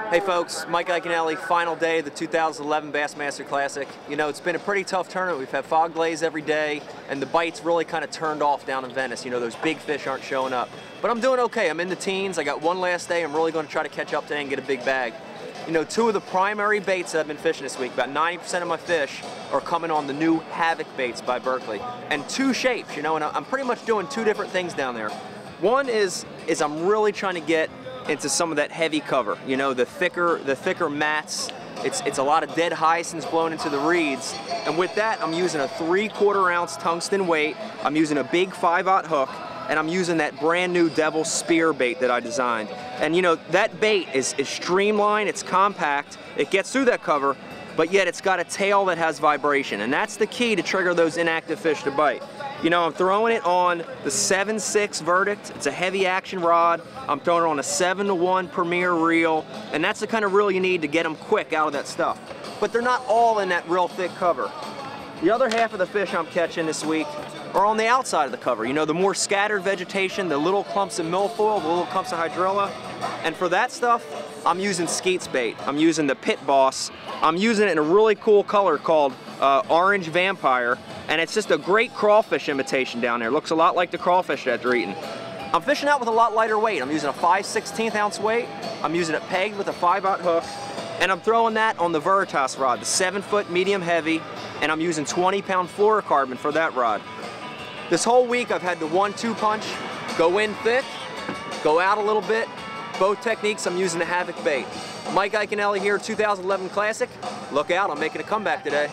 Hey folks, Mike Iaconelli, final day of the 2011 Bassmaster Classic. You know, it's been a pretty tough tournament. We've had fog glaze every day, and the bites really kind of turned off down in Venice. You know, those big fish aren't showing up. But I'm doing okay. I'm in the teens. I got one last day. I'm really going to try to catch up today and get a big bag. You know, two of the primary baits that I've been fishing this week, about 90% of my fish are coming on the new Havoc baits by Berkley. And two shapes, you know, and I'm pretty much doing two different things down there. One is I'm really trying to get into some of that heavy cover, you know, the thicker mats. It's a lot of dead hyacinths blown into the reeds, and with that I'm using a 3/4 ounce tungsten weight. I'm using a big 5/0 hook, and I'm using that brand new Devil Spear bait that I designed. And you know, that bait is streamlined, it's compact, it gets through that cover, but yet it's got a tail that has vibration, and that's the key to trigger those inactive fish to bite. You know, I'm throwing it on the 7/6 Verdict. It's a heavy action rod. I'm throwing it on a 7-to-1 Premier reel, and that's the kind of reel you need to get them quick out of that stuff. But they're not all in that real thick cover. The other half of the fish I'm catching this week are on the outside of the cover. You know, the more scattered vegetation, the little clumps of milfoil, the little clumps of hydrilla. And for that stuff, I'm using Skeet's bait. I'm using the Pit Boss. I'm using it in a really cool color called Orange Vampire, and it's just a great crawfish imitation down there. It looks a lot like the crawfish that they're eating. I'm fishing out with a lot lighter weight. I'm using a 5/16 ounce weight. I'm using it pegged with a 5/0 hook, and I'm throwing that on the Veritas rod, the 7-foot medium heavy, and I'm using 20-pound fluorocarbon for that rod. This whole week I've had the 1-2 punch, go in thick, go out a little bit. Both techniques I'm using the Havoc bait. Mike Iaconelli here, 2011 Classic. Look out, I'm making a comeback today.